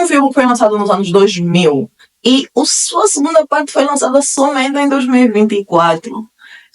filme foi lançado nos anos 2000 e sua segunda parte foi lançada somente em 2024.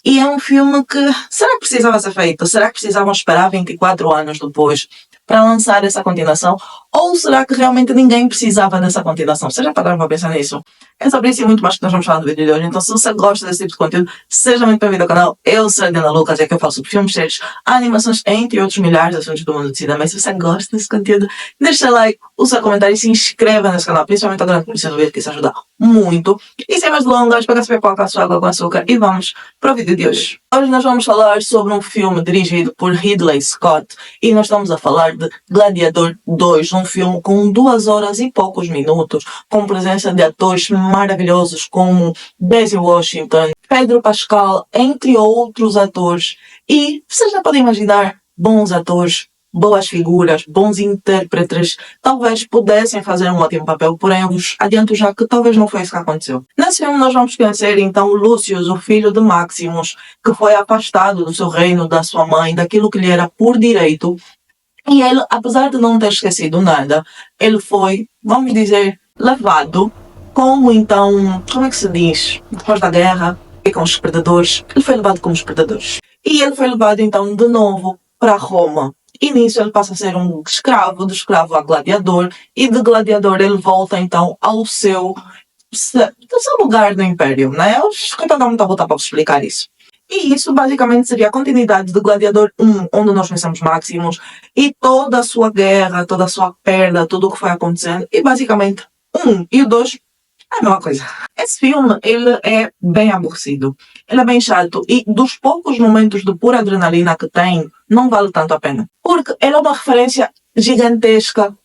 E é um filme que, será que precisava ser feito? Será que precisavam esperar 24 anos depois para lançar essa continuação? Ou será que realmente ninguém precisava dessa continuação? Vocês já pararam para pensar nisso? É sobre isso e muito mais que nós vamos falar no vídeo de hoje. Então, se você gosta desse tipo de conteúdo, seja muito bem-vindo ao canal. Eu sou a Diana Lucas e aqui eu falo sobre filmes, séries, animações, entre outros milhares de assuntos do mundo de cinema. E se você gosta desse conteúdo, deixa like, o seu comentário e se inscreva nesse canal, principalmente agora no começo do vídeo, que isso ajuda muito. E sem mais delongas, pega sua pipoca, sua água com açúcar e vamos para o vídeo de hoje. Hoje nós vamos falar sobre um filme dirigido por Ridley Scott e nós estamos a falar de Gladiador 2, um filme com 2 horas e poucos minutos, com presença de atores maravilhosos como Denzel Washington, Pedro Pascal, entre outros atores. E vocês já podem imaginar bons atores, boas figuras, bons intérpretes, talvez pudessem fazer um ótimo papel, porém eu vos adianto já que talvez não foi isso que aconteceu. Nesse filme nós vamos conhecer então Lucius, o filho de Maximus, que foi afastado do seu reino, da sua mãe, daquilo que lhe era por direito. E ele, apesar de não ter esquecido nada, ele foi, vamos dizer, levado como então, como é que se diz? Depois da guerra, e com os predadores, ele foi levado como os predadores. E ele foi levado então de novo para Roma. E nisso ele passa a ser um escravo, de escravo a gladiador, e de gladiador ele volta então ao seu lugar no Império, né? Eu estou dando muita volta para explicar isso. E isso basicamente seria a continuidade do Gladiador 1, onde nós conhecemos Maximus, e toda a sua guerra, toda a sua perda, tudo o que foi acontecendo, e basicamente 1 e o 2 é a mesma coisa. Esse filme, ele é bem aborrecido, ele é bem chato, e dos poucos momentos de pura adrenalina que tem, não vale tanto a pena. Porque ele é uma referência gigantesca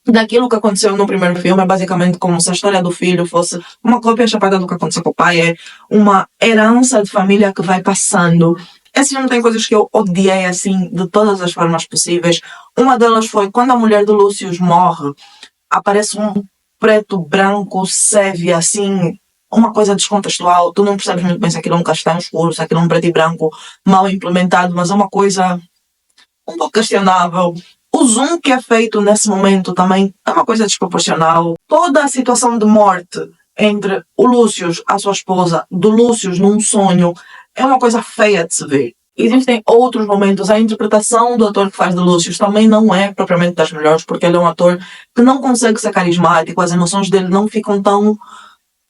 daquilo que aconteceu no primeiro filme. É basicamente como se a história do filho fosse uma cópia chapada do que aconteceu com o pai. É uma herança de família que vai passando. Esse filme tem coisas que eu odiei, assim, de todas as formas possíveis. Uma delas foi quando a mulher do Lucius morre, aparece um preto, branco, sépia, assim, uma coisa descontextual. Tu não percebes muito bem se aquilo é um castanho escuro, se aquilo é um preto e branco mal implementado, mas é uma coisa um pouco questionável. O zoom que é feito nesse momento também é uma coisa desproporcional. Toda a situação de morte entre o Lucius, a sua esposa, do Lucius num sonho, é uma coisa feia de se ver. Existem outros momentos, a interpretação do ator que faz de Lucius também não é propriamente das melhores, porque ele é um ator que não consegue ser carismático, as emoções dele não ficam tão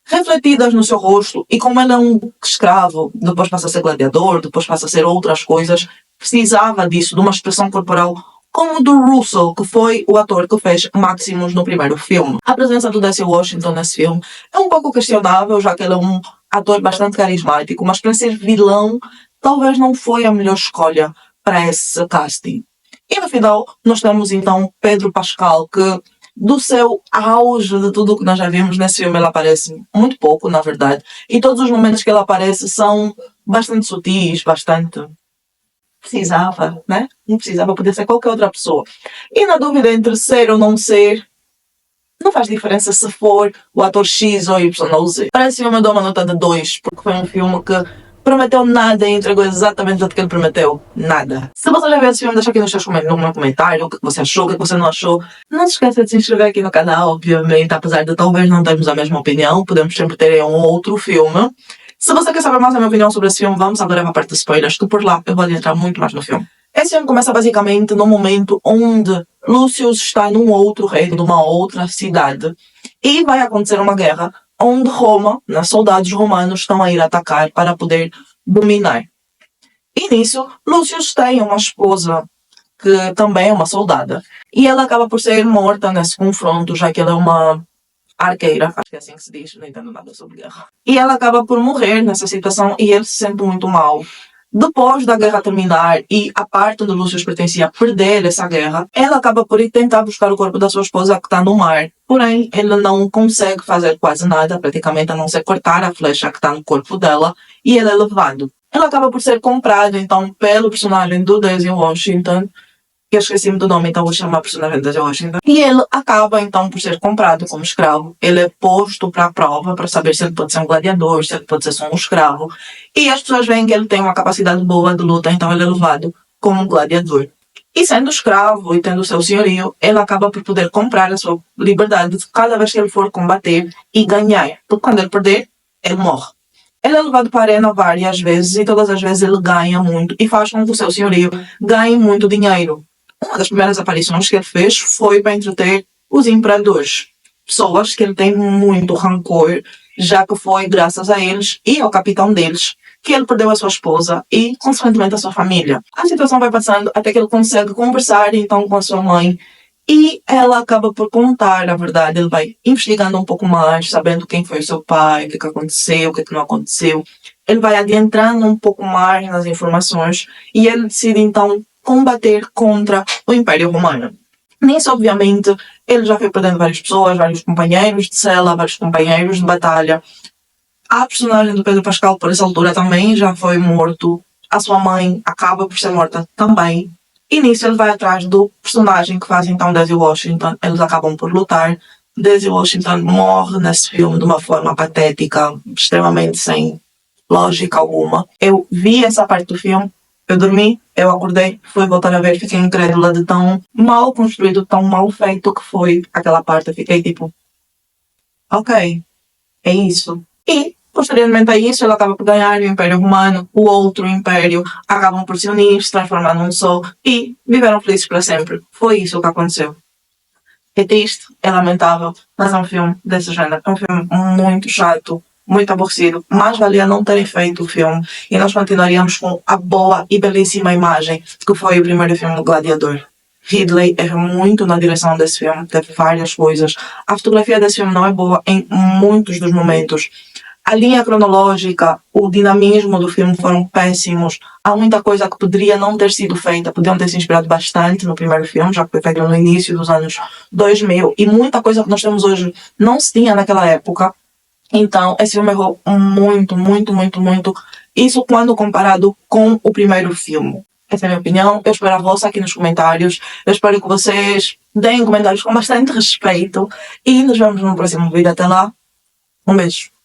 refletidas no seu rosto, e como ele é um escravo, depois passa a ser gladiador, depois passa a ser outras coisas, precisava disso, de uma expressão corporal como o do Russell, que foi o ator que fez Maximus no primeiro filme. A presença do Denzel Washington nesse filme é um pouco questionável, já que ele é um ator bastante carismático, mas para ser vilão, talvez não foi a melhor escolha para esse casting. E no final, nós temos então Pedro Pascal, que do seu auge de tudo o que nós já vimos nesse filme, ele aparece muito pouco, na verdade, e todos os momentos que ele aparece são bastante sutis, bastante... precisava, né? Não precisava, poder ser qualquer outra pessoa. E na dúvida entre ser ou não ser, não faz diferença se for o ator X ou Y ou Z. Para esse filme eu dou uma nota de 2, porque foi um filme que prometeu nada e entregou exatamente o que ele prometeu. Nada. Se você já viu esse filme, deixa aqui no meu comentário o que você achou, o que você não achou. Não se esqueça de se inscrever aqui no canal, obviamente, apesar de talvez não termos a mesma opinião, podemos sempre ter um outro filme. Se você quer saber mais a minha opinião sobre esse filme, vamos agora para a parte de spoilers, que por lá eu vou adentrar muito mais no filme. Esse filme começa basicamente no momento onde Lucius está num outro reino, numa outra cidade, e vai acontecer uma guerra onde Roma, soldados romanos estão a ir atacar para poder dominar. E nisso, Lucius tem uma esposa que também é uma soldada, e ela acaba por ser morta nesse confronto, já que ela é uma arqueira, acho que é assim que se diz, não entendo nada sobre guerra. E ela acaba por morrer nessa situação e ele se sente muito mal. Depois da guerra terminar e a parte onde Lucius pertencia perder essa guerra, ela acaba por ir tentar buscar o corpo da sua esposa que está no mar. Porém, ele não consegue fazer quase nada, praticamente, a não ser cortar a flecha que está no corpo dela, e ele é levado. Ela acaba por ser comprada, então, pelo personagem do Denzel Washington, que eu esqueci-me do nome, então vou chamar a personagem de Washington. E ele acaba, então, por ser comprado como escravo. Ele é posto para a prova, para saber se ele pode ser um gladiador, se ele pode ser só um escravo. E as pessoas veem que ele tem uma capacidade boa de luta, então ele é levado como um gladiador. E sendo escravo e tendo o seu senhorio, ele acaba por poder comprar a sua liberdade cada vez que ele for combater e ganhar. Porque quando ele perder, ele morre. Ele é levado para a arena várias vezes e todas as vezes ele ganha muito e faz com que o seu senhorio ganhe muito dinheiro. Uma das primeiras aparições que ele fez foi para entreter os imperadores. Pessoas que ele tem muito rancor, já que foi graças a eles e ao capitão deles que ele perdeu a sua esposa e, consequentemente, a sua família. A situação vai passando até que ele consegue conversar então com a sua mãe e ela acaba por contar a verdade. Ele vai investigando um pouco mais, sabendo quem foi o seu pai, o que aconteceu, o que não aconteceu. Ele vai adentrando um pouco mais nas informações e ele decide então combater contra o Império Romano. Nisso, obviamente, ele já foi perdendo várias pessoas, vários companheiros de cela, vários companheiros de batalha. A personagem do Pedro Pascal, por essa altura, também já foi morto. A sua mãe acaba por ser morta também. E nisso ele vai atrás do personagem que faz então Daisy Washington. Eles acabam por lutar. Daisy Washington morre nesse filme de uma forma patética, extremamente sem lógica alguma. Eu vi essa parte do filme, eu dormi, eu acordei, fui voltar a ver, fiquei incrédula de tão mal construído, tão mal feito que foi aquela parte. Eu fiquei tipo, ok, é isso. E, posteriormente a isso, ele acaba por ganhar o Império Romano, o outro império, acabam por se unir, se transformar num só e viveram felizes para sempre. Foi isso que aconteceu. É triste, é lamentável, mas é um filme desse género. É um filme muito chato, muito aborrecido. Mais valia não terem feito o filme e nós continuaríamos com a boa e belíssima imagem que foi o primeiro filme do Gladiador. Ridley erra muito na direção desse filme, teve várias coisas. A fotografia desse filme não é boa em muitos dos momentos. A linha cronológica, o dinamismo do filme foram péssimos. Há muita coisa que poderia não ter sido feita. Podiam ter se inspirado bastante no primeiro filme, já que foi feito no início dos anos 2000. E muita coisa que nós temos hoje não se tinha naquela época. Então, esse filme errou muito, muito, muito, muito. Isso quando comparado com o primeiro filme. Essa é a minha opinião. Eu espero a vossa aqui nos comentários. Eu espero que vocês deem comentários com bastante respeito. E nos vemos no próximo vídeo. Até lá. Um beijo.